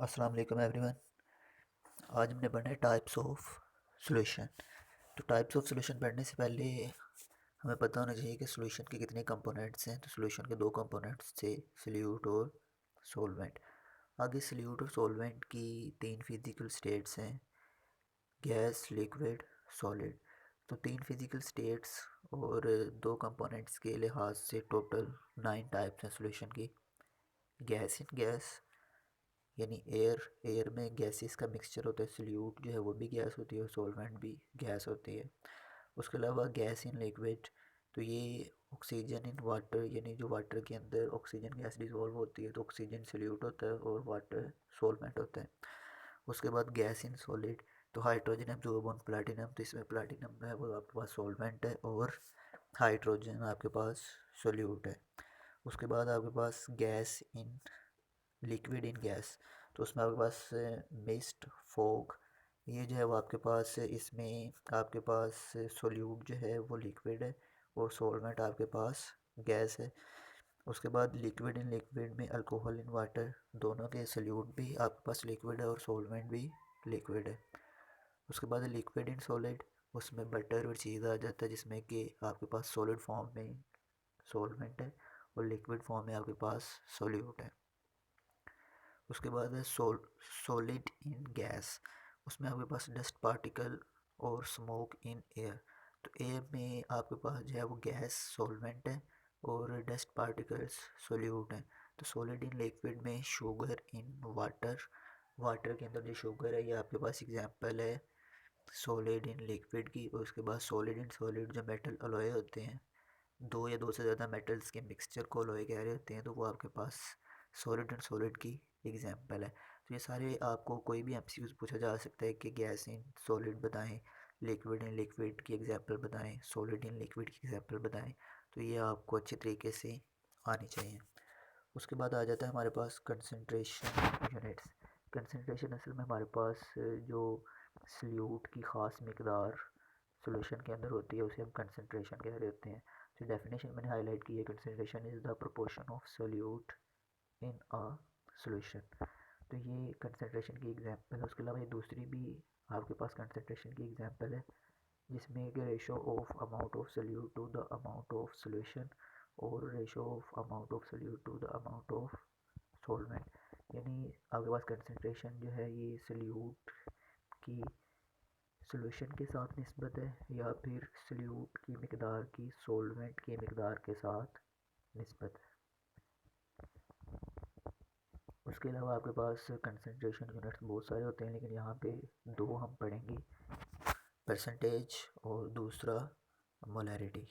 अस्सलाम वालेकुम एवरीवन। आज हमने पढ़ना है टाइप्स ऑफ सॉल्यूशन। तो टाइप्स ऑफ सॉल्यूशन पढ़ने से पहले हमें पता होना चाहिए कि सॉल्यूशन के कितने कंपोनेंट्स हैं। तो सॉल्यूशन के दो कंपोनेंट्स थे, सॉल्यूट और सॉल्वेंट। आगे सॉल्यूट और सॉल्वेंट की तीन फिजिकल स्टेट्स हैं, गैस, लिक्विड, सॉलिड। तो तीन फिजिकल स्टेट्स और दो कंपोनेंट्स के लिहाज से टोटल 9 टाइप्स हैं सॉल्यूशन की। गैस इन गैस यानी एयर में गैसेस का मिक्सचर होता है। सॉल्यूट जो है वो भी गैस होती है और सॉल्वेंट भी गैस होती है। उसके अलावा गैस इन लिक्विड, तो ये ऑक्सीजन इन वाटर, यानी जो वाटर के अंदर ऑक्सीजन गैस डिसॉल्व होती है तो ऑक्सीजन सॉल्यूट होता है और वाटर सॉल्वेंट होता है। उसके बाद गैस इन सॉलिड, तो हाइड्रोजन एब्जॉर्ब ऑन प्लैटिनम, तो इसमें प्लैटिनम है वो आपके पास सॉल्वेंट है और हाइड्रोजन आपके पास सॉल्यूट है। उसके बाद आपके पास gas in liquid in gas, तो उसमें आपके पास मिस्ट, फॉग, ये जो है वो आपके पास इसमें आपके पास सोल्यूट जो है वो लिक्विड है और सॉल्वेंट आपके पास गैस है। उसके बाद लिक्विड इन लिक्विड में अल्कोहल इन वाटर, दोनों के सोल्यूट भी आपके पास लिक्विड है और सॉल्वेंट भी लिक्विड है। उसके बाद लिक्विड इन सॉलिड, उसमें बटर और चीज़ आ जाता है जिसमें कि आपके पास सॉलिड फॉर्म में सॉल्वेंट है और लिक्विड फॉर्म में आपके पास सोल्यूट है। उसके बाद है सॉलिड इन गैस, उसमें आपके पास डस्ट पार्टिकल और स्मोक इन एयर। तो एयर में आपके पास जो है वो गैस सॉल्वेंट है और डस्ट पार्टिकल्स सोल्यूट हैं। तो सॉलिड इन लिक्विड में शुगर इन वाटर, वाटर के अंदर जो शुगर है ये आपके पास एग्जांपल है सॉलिड इन लिक्विड की। और उसके बाद सॉलिड इन सॉलिड, जो मेटल अलॉय होते हैं, दो या दो से ज़्यादा मेटल्स के मिक्सचर को अलॉय कह रहे होते हैं, तो वो आपके पास सॉलिड एंड सॉलिड की एग्जांपल है। तो ये सारे आपको कोई भी एमसीक्यूज पूछा जा सकता है कि गैस इन सॉलिड बताएं, लिक्विड इन लिक्विड की एग्जांपल बताएं, सॉलिड इन लिक्विड की एग्जांपल बताएं। तो ये आपको अच्छे तरीके से आनी चाहिए। उसके बाद आ जाता है हमारे पास कंसंट्रेशन यूनिट्स। कंसंट्रेशन असल में हमारे पास जो सल्यूट की ख़ास मकदार सॉल्यूशन के अंदर होती है उसे हम कंसंट्रेशन कह रहे होते हैं। जो डेफिनेशन मैंने हाईलाइट की है, concentration is the proportion of solute in a solution. तो ये कंसंट्रेशन की एग्जांपल है। उसके अलावा ये दूसरी भी आपके पास कंसंट्रेशन की एग्जांपल है जिसमें कि ratio of amount of solute to the amount of solution और ratio of amount of solute to the amount of solvent. यानी आपके पास कंसंट्रेशन जो है ये सॉल्यूट की सॉल्यूशन के साथ निस्बत है या फिर सॉल्यूट की मकदार की सॉल्वेंट की मकदार के साथ निस्बत है। उसके अलावा आपके पास कंसंट्रेशन यूनिट्स बहुत सारे होते हैं लेकिन यहाँ पे दो हम पढ़ेंगे, परसेंटेज और दूसरा मोलैरिटी।